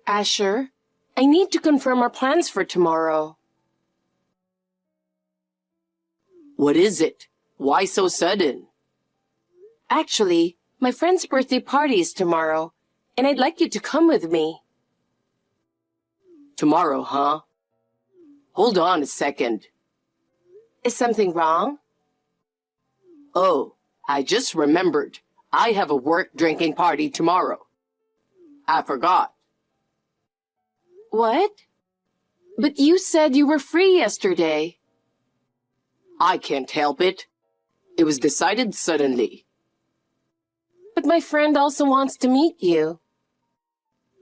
Asher, I need to confirm our plans for tomorrow. What is it? Why so sudden? Actually, my friend's birthday party is tomorrow, and I'd like you to come with me. Tomorrow, huh? Hold on a second. Is something wrong? Oh, I just remembered. I have a work drinking party tomorrow. I forgot. What? But you said you were free yesterday. I can't help it. It was decided suddenly. But my friend also wants to meet you.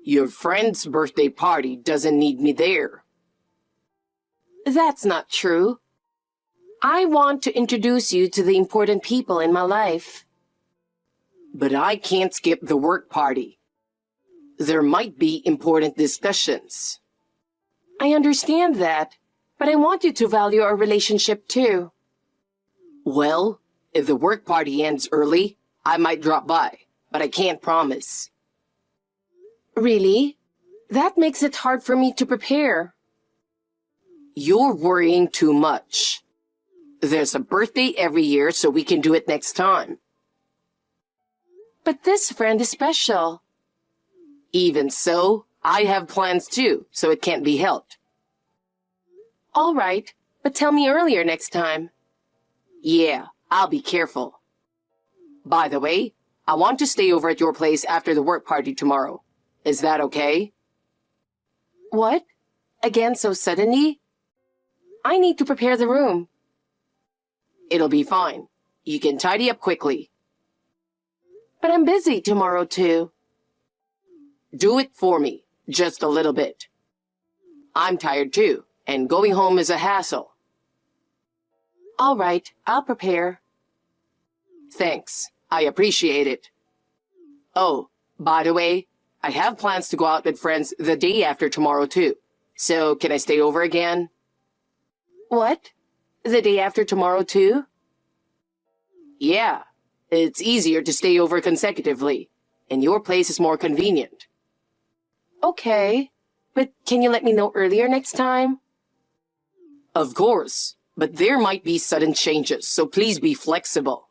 Your friend's birthday party doesn't need me there. That's not true. I want to introduce you to the important people in my life. But I can't skip the work party. There might be important discussions. I understand that, but I want you to value our relationship too. Well, if the work party ends early, I might drop by, but I can't promise. Really? That makes it hard for me to prepare. You're worrying too much. There's a birthday every year, so we can do it next time. But this friend is special. Even so, I have plans too, so it can't be helped. All right, but tell me earlier next time. Yeah, I'll be careful. By the way, I want to stay over at your place after the work party tomorrow. Is that okay? What? Again so suddenly? I need to prepare the room. It'll be fine. You can tidy up quickly. But I'm busy tomorrow too. Do it for me, just a little bit. I'm tired too, and going home is a hassle. All right, I'll prepare. Thanks, I appreciate it. Oh, by the way, I have plans to go out with friends the day after tomorrow too. So can I stay over again? What? The day after tomorrow too? Yeah, it's easier to stay over consecutively, and your place is more convenient. Okay, but can you let me know earlier next time? Of course, but there might be sudden changes, so please be flexible.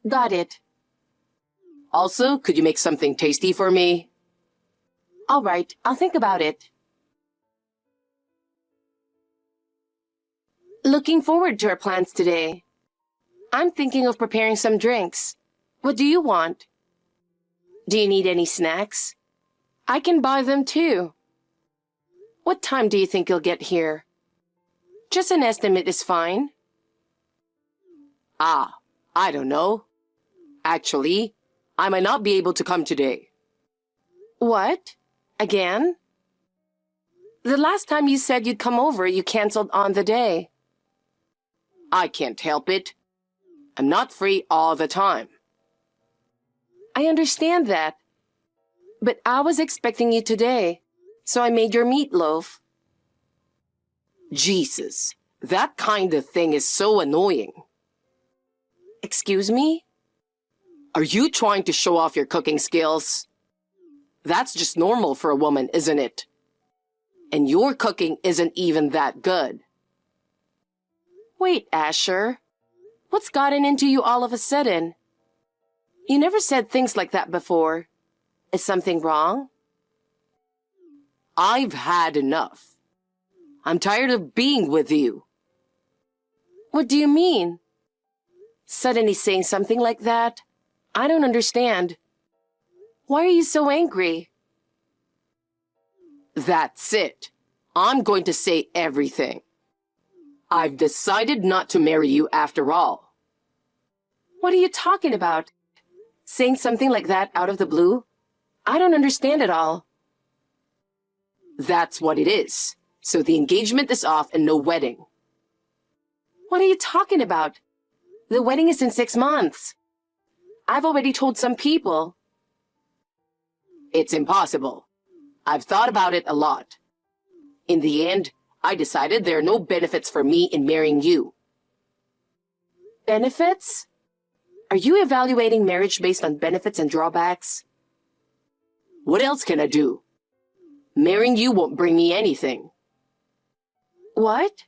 Got it. Also, could you make something tasty for me? All right, I'll think about it. Looking forward to our plans today. I'm thinking of preparing some drinks. What do you want? Do you need any snacks? I can buy them too. What time do you think you'll get here? Just an estimate is fine. I don't know. Actually, I might not be able to come today. What? Again? The last time you said you'd come over, you canceled on the day. I can't help it. I'm not free all the time. I understand that. But I was expecting you today, so I made your meatloaf. Jesus, that kind of thing is so annoying. Excuse me? Are you trying to show off your cooking skills? That's just normal for a woman, isn't it? And your cooking isn't even that good. Wait, Asher. What's gotten into you all of a sudden? You never said things like that before. Is something wrong? I've had enough. I'm tired of being with you. What do you mean? Suddenly saying something like that? I don't understand. Why are you so angry? That's it. I'm going to say everything. I've decided not to marry you after all. What are you talking about? Saying something like that out of the blue? I don't understand at all. That's what it is. So the engagement is off and no wedding. What are you talking about? The wedding is in 6 months. I've already told some people. It's impossible. I've thought about it a lot. In the end, I decided there are no benefits for me in marrying you. Benefits? Are you evaluating marriage based on benefits and drawbacks? What else can I do? Marrying you won't bring me anything. What?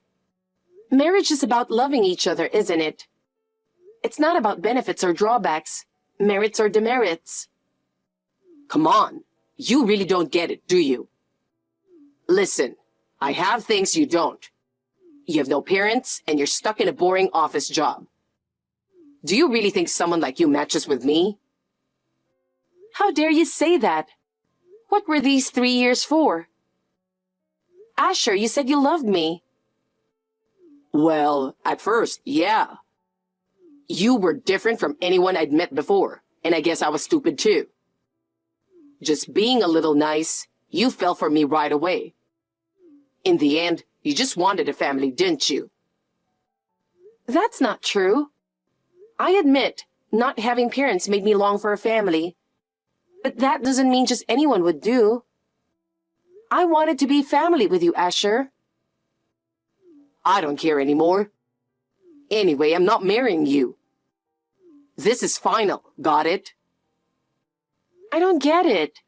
Marriage is about loving each other, isn't it? It's not about benefits or drawbacks, merits or demerits. Come on, you really don't get it, do you? Listen, I have things you don't. You have no parents, and you're stuck in a boring office job. Do you really think someone like you matches with me? How dare you say that? What were these 3 years for? Asher, you said you loved me. Well, at first, yeah. You were different from anyone I'd met before, and I guess I was stupid too. Just being a little nice, you fell for me right away. In the end, you just wanted a family, didn't you? That's not true. I admit, not having parents made me long for a family. But that doesn't mean just anyone would do. I wanted to be family with you, Asher. I don't care anymore. Anyway, I'm not marrying you. This is final, got it? I don't get it.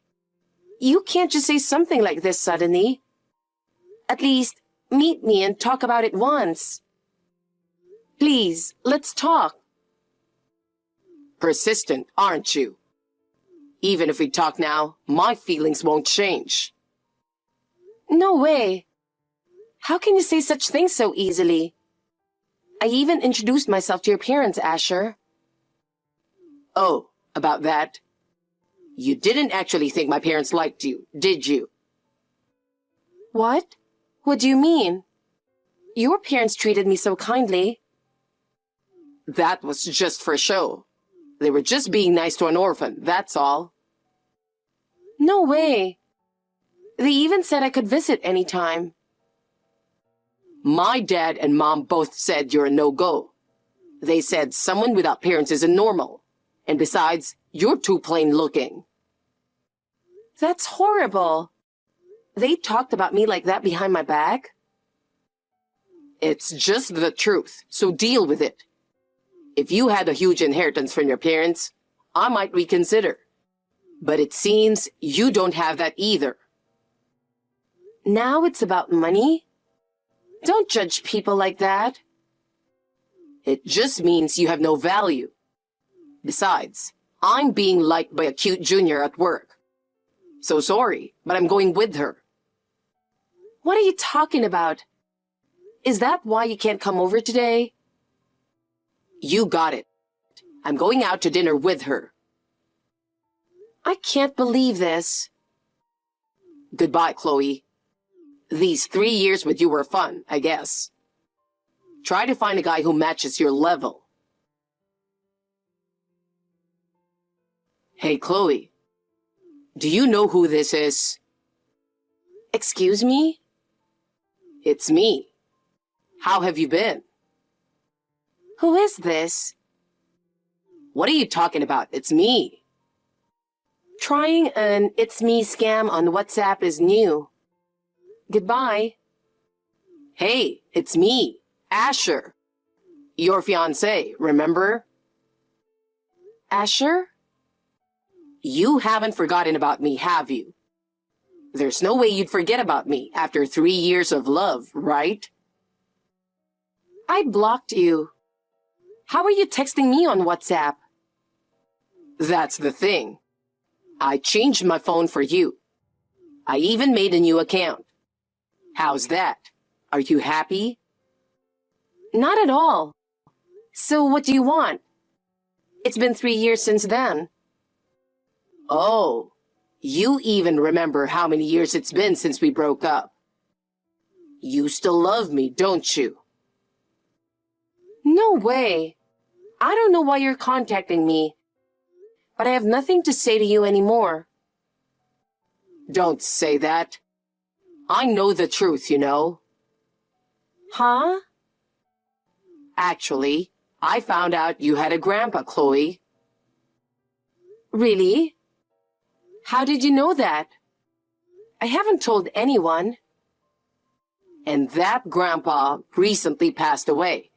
You can't just say something like this suddenly. At least, meet me and talk about it once. Please, let's talk. Persistent, aren't you? Even if we talk now, my feelings won't change. No way. How can you say such things so easily? I even introduced myself to your parents, Asher. Oh, about that? You didn't actually think my parents liked you, did you? What? What do you mean? Your parents treated me so kindly. That was just for show. They were just being nice to an orphan, that's all. No way. They even said I could visit anytime. My dad and mom both said you're a no-go. They said someone without parents isn't normal. And besides, you're too plain looking. That's horrible. They talked about me like that behind my back? It's just the truth, so deal with it. If you had a huge inheritance from your parents, I might reconsider. But it seems you don't have that either. Now it's about money? Don't judge people like that. It just means you have no value. Besides, I'm being liked by a cute junior at work. So sorry, but I'm going with her. What are you talking about? Is that why you can't come over today? You got it. I'm going out to dinner with her. I can't believe this. Goodbye, Chloe. These 3 years with you were fun, I guess. Try to find a guy who matches your level. Hey, Chloe. Do you know who this is? Excuse me? It's me. How have you been? Who is this? What are you talking about? It's me. Trying an It's Me scam on WhatsApp is new. Goodbye. Hey, it's me, Asher. Your fiancé, remember? Asher? You haven't forgotten about me, have you? There's no way you'd forget about me after 3 years of love, right? I blocked you. How are you texting me on WhatsApp? That's the thing. I changed my phone for you. I even made a new account. How's that? Are you happy? Not at all. So what do you want? It's been 3 years since then. Oh, you even remember how many years it's been since we broke up. You still love me, don't you? No way. I don't know why you're contacting me, but I have nothing to say to you anymore. Don't say that. I know the truth, you know. Huh? Actually, I found out you had a grandpa, Chloe. Really? How did you know that? I haven't told anyone. And that grandpa recently passed away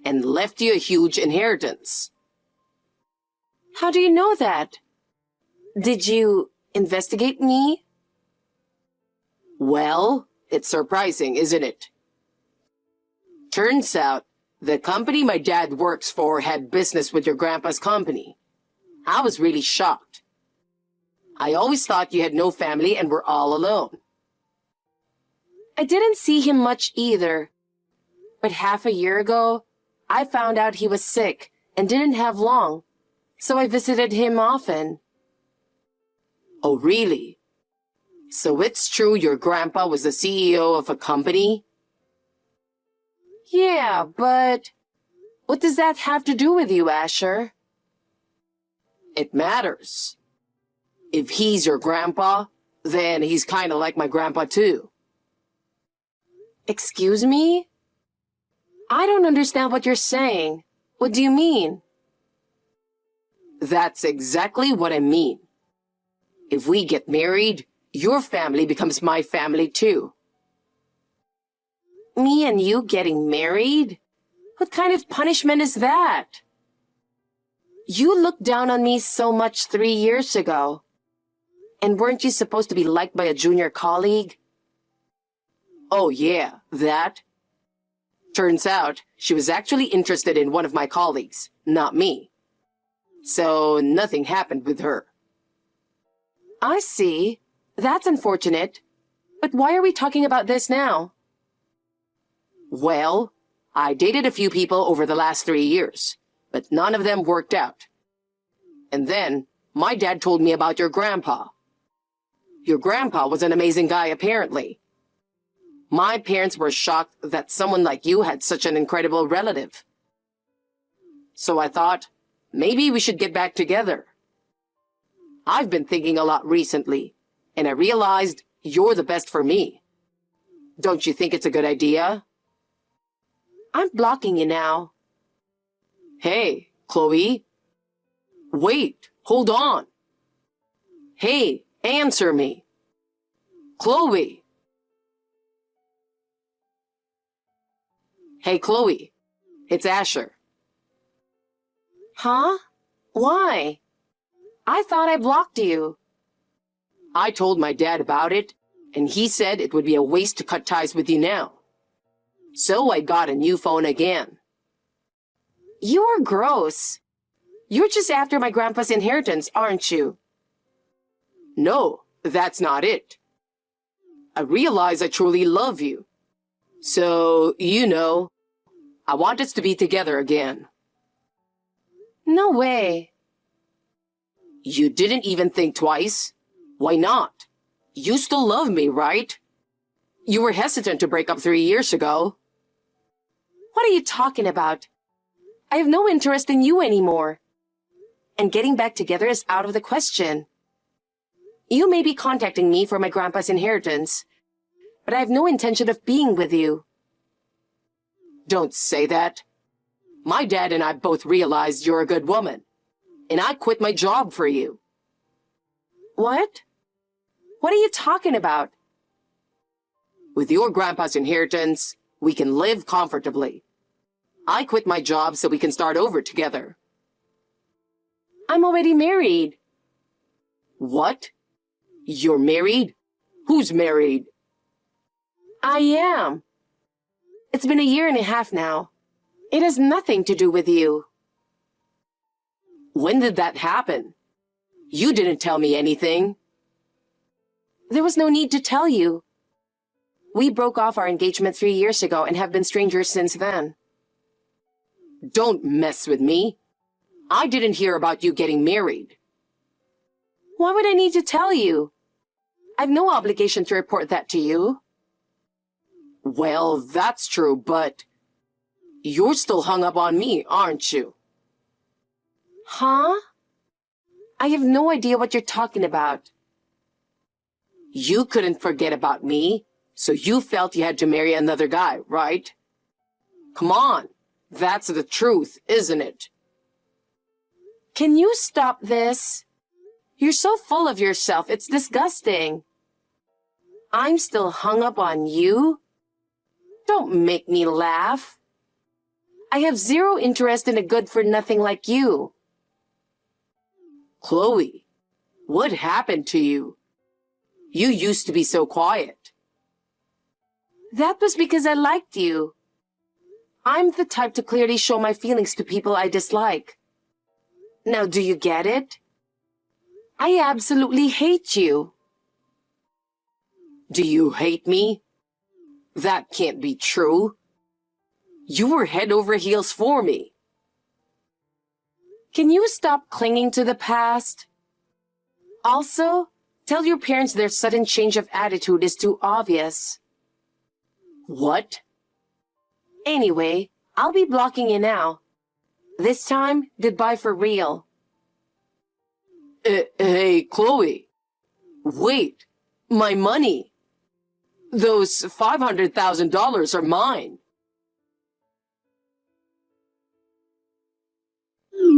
and left you a huge inheritance. How do you know that? Did you investigate me? Well, it's surprising, isn't it? Turns out, the company my dad works for had business with your grandpa's company. I was really shocked. I always thought you had no family and were all alone. I didn't see him much either. But half a year ago, I found out he was sick and didn't have long, so I visited him often. Oh, really? So it's true your grandpa was the CEO of a company? Yeah, but what does that have to do with you, Asher? It matters. If he's your grandpa, then he's kind of like my grandpa too. Excuse me? I don't understand what you're saying. What do you mean? That's exactly what I mean. If we get married, your family becomes my family too. Me and you getting married? What kind of punishment is that? You looked down on me so much 3 years ago. And weren't you supposed to be liked by a junior colleague? Oh yeah, that? Turns out, she was actually interested in one of my colleagues, not me. So nothing happened with her. I see. That's unfortunate. But why are we talking about this now? Well, I dated a few people over the last 3 years, but none of them worked out. And then, my dad told me about your grandpa. Your grandpa was an amazing guy, apparently. My parents were shocked that someone like you had such an incredible relative. So I thought, maybe we should get back together. I've been thinking a lot recently, and I realized you're the best for me. Don't you think it's a good idea? I'm blocking you now. Hey, Chloe. Wait, hold on. Hey, answer me. Chloe. Hey, Chloe. It's Asher. Huh? Why? I thought I blocked you. I told my dad about it, and he said it would be a waste to cut ties with you now. So I got a new phone again. You're gross. You're just after my grandpa's inheritance, aren't you? No, that's not it. I realize I truly love you. So, I want us to be together again. No way. You didn't even think twice? Why not? You still love me, right? You were hesitant to break up 3 years ago. What are you talking about? I have no interest in you anymore. And getting back together is out of the question. You may be contacting me for my grandpa's inheritance, but I have no intention of being with you. Don't say that. My dad and I both realized you're a good woman, and I quit my job for you. What? What are you talking about? With your grandpa's inheritance, we can live comfortably. I quit my job so we can start over together. I'm already married. What? You're married? Who's married? I am. It's been a year and a half now. It has nothing to do with you. When did that happen? You didn't tell me anything. There was no need to tell you. We broke off our engagement 3 years ago and have been strangers since then. Don't mess with me. I didn't hear about you getting married. Why would I need to tell you? I've no obligation to report that to you. Well, that's true, but you're still hung up on me, aren't you? Huh? I have no idea what you're talking about. You couldn't forget about me, so you felt you had to marry another guy, right? Come on, that's the truth, isn't it? Can you stop this? You're so full of yourself, it's disgusting. I'm still hung up on you? Don't make me laugh. I have zero interest in a good-for-nothing like you. Chloe, what happened to you? You used to be so quiet. That was because I liked you. I'm the type to clearly show my feelings to people I dislike. Now, do you get it? I absolutely hate you. Do you hate me? That can't be true. You were head over heels for me. Can you stop clinging to the past? Also, tell your parents their sudden change of attitude is too obvious. What? Anyway, I'll be blocking you now. This time, goodbye for real. Hey, Chloe. Wait, my money. Those $500,000 are mine.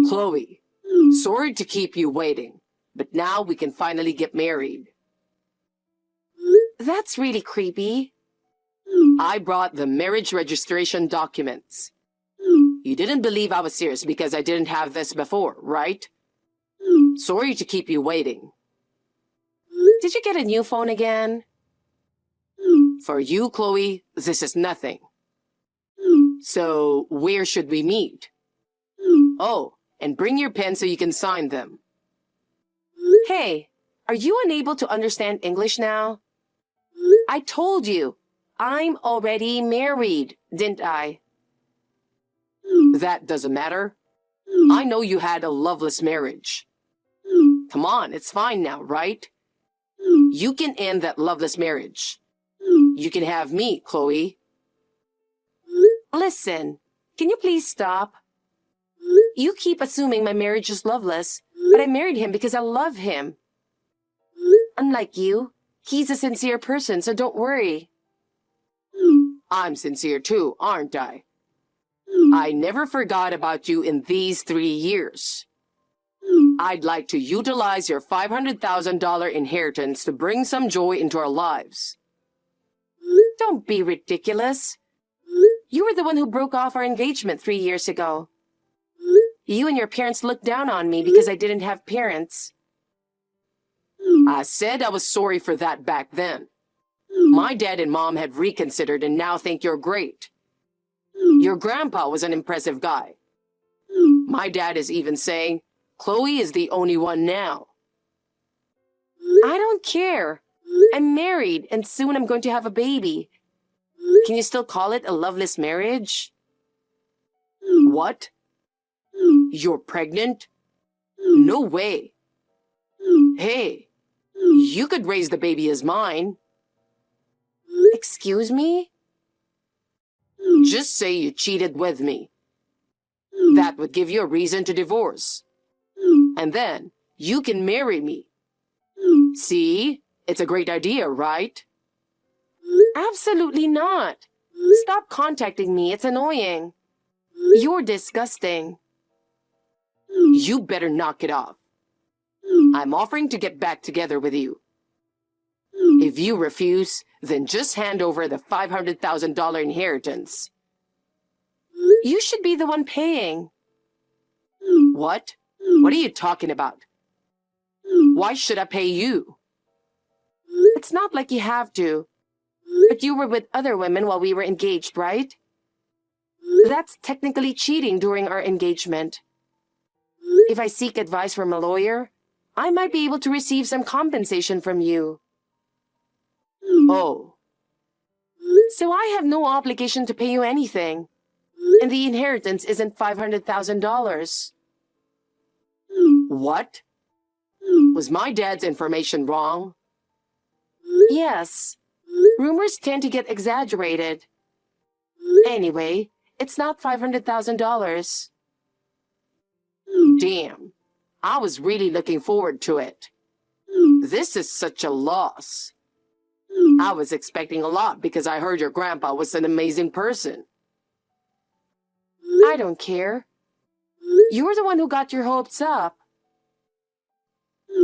Chloe, sorry to keep you waiting, but now we can finally get married. That's really creepy. I brought the marriage registration documents. You didn't believe I was serious because I didn't have this before, right? Sorry to keep you waiting. Did you get a new phone again? For you, Chloe, this is nothing. So, where should we meet? Oh, and bring your pen so you can sign them. Hey, are you unable to understand English now? I told you, I'm already married, didn't I? That doesn't matter. I know you had a loveless marriage. Come on, it's fine now, right? You can end that loveless marriage. You can have me, Chloe. Listen, can you please stop? You keep assuming my marriage is loveless, but I married him because I love him. Unlike you, he's a sincere person, so don't worry. I'm sincere too, aren't I? I never forgot about you in these 3 years. I'd like to utilize your $500,000 inheritance to bring some joy into our lives. Don't be ridiculous. You were the one who broke off our engagement 3 years ago. You and your parents looked down on me because I didn't have parents. I said I was sorry for that back then. My dad and mom had reconsidered and now think you're great. Your grandpa was an impressive guy. My dad is even saying, Chloe is the only one now. I don't care. I'm married and soon I'm going to have a baby. Can you still call it a loveless marriage? What? You're pregnant? No way. Hey, you could raise the baby as mine. Excuse me? Just say you cheated with me. That would give you a reason to divorce. And then you can marry me. See? It's a great idea, right? Absolutely not. Stop contacting me. It's annoying. You're disgusting. You better knock it off. I'm offering to get back together with you. If you refuse, then just hand over the $500,000 inheritance. You should be the one paying. What? What are you talking about? Why should I pay you? It's not like you have to. But you were with other women while we were engaged, right? That's technically cheating during our engagement. If I seek advice from a lawyer, I might be able to receive some compensation from you. Oh. So I have no obligation to pay you anything. And the inheritance isn't $500,000. What? Was my dad's information wrong? Yes. Rumors tend to get exaggerated. Anyway, it's not $500,000. Damn. I was really looking forward to it. This is such a loss. I was expecting a lot because I heard your grandpa was an amazing person. I don't care. You're the one who got your hopes up.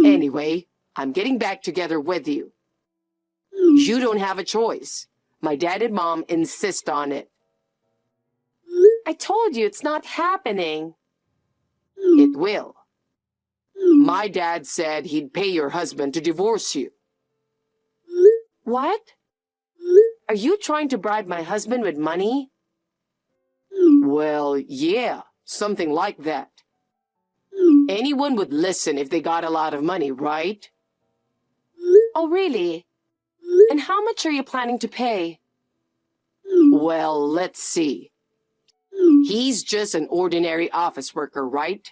Anyway, I'm getting back together with you. You don't have a choice. My dad and mom insist on it. I told you it's not happening. It will. My dad said he'd pay your husband to divorce you. What? Are you trying to bribe my husband with money? Well, yeah, something like that. Anyone would listen if they got a lot of money, right? Oh, really? And how much are you planning to pay? Well, let's see. He's just an ordinary office worker, right?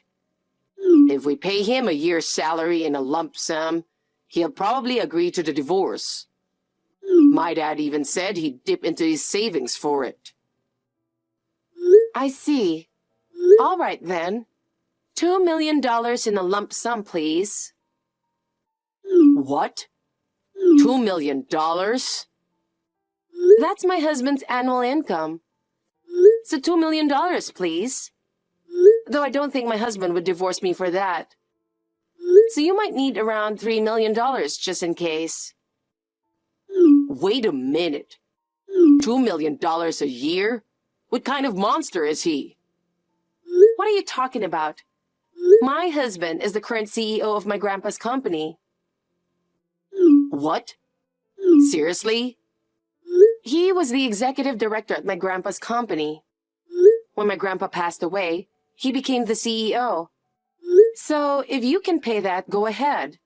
If we pay him a year's salary in a lump sum, he'll probably agree to the divorce. My dad even said he'd dip into his savings for it. I see. All right then. $2 million in a lump sum, please. What? $2 million? That's my husband's annual income. So $2 million, please. Though I don't think my husband would divorce me for that. So you might need around $3 million just in case. Wait a minute. $2 million a year? What kind of monster is he? What are you talking about? My husband is the current CEO of my grandpa's company. What? Seriously? He was the executive director at my grandpa's company. When my grandpa passed away, he became the CEO. So if you can pay that, go ahead.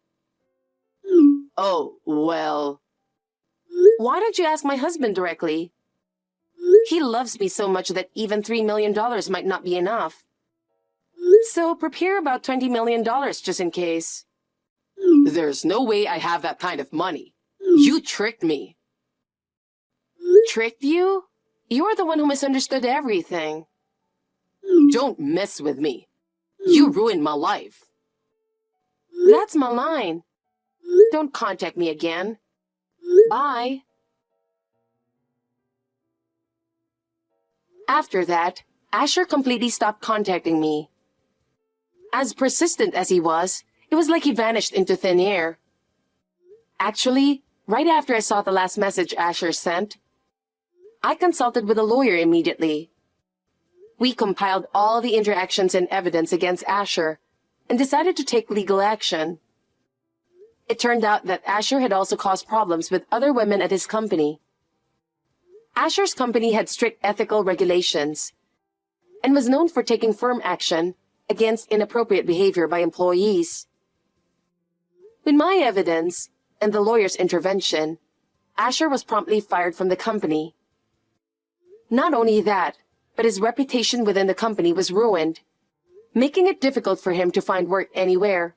Oh, well... Why don't you ask my husband directly? He loves me so much that even $3 million might not be enough. So prepare about $20 million just in case. There's no way I have that kind of money. You tricked me. Tricked you? You're the one who misunderstood everything. Don't mess with me. You ruined my life. That's my line. Don't contact me again. Bye. After that, Asher completely stopped contacting me. As persistent as he was, it was like he vanished into thin air. Actually, right after I saw the last message Asher sent, I consulted with a lawyer immediately. We compiled all the interactions and evidence against Asher and decided to take legal action. It turned out that Asher had also caused problems with other women at his company. Asher's company had strict ethical regulations and was known for taking firm action against inappropriate behavior by employees. With my evidence and the lawyer's intervention, Asher was promptly fired from the company. Not only that, but his reputation within the company was ruined, making it difficult for him to find work anywhere.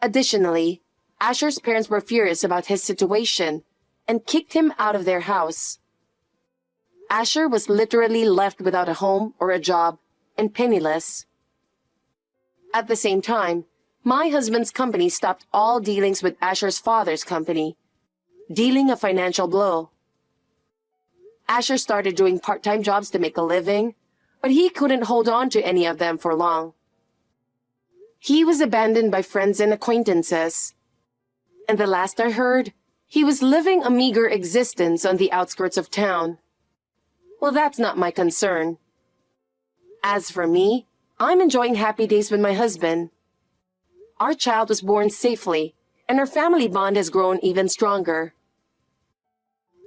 Additionally, Asher's parents were furious about his situation and kicked him out of their house. Asher was literally left without a home or a job and penniless. At the same time, my husband's company stopped all dealings with Asher's father's company, dealing a financial blow. Asher started doing part-time jobs to make a living, but he couldn't hold on to any of them for long. He was abandoned by friends and acquaintances. And the last I heard, he was living a meager existence on the outskirts of town. Well, that's not my concern. As for me, I'm enjoying happy days with my husband. Our child was born safely, and our family bond has grown even stronger.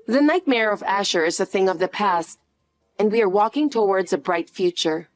The nightmare of Asher is a thing of the past, and we are walking towards a bright future.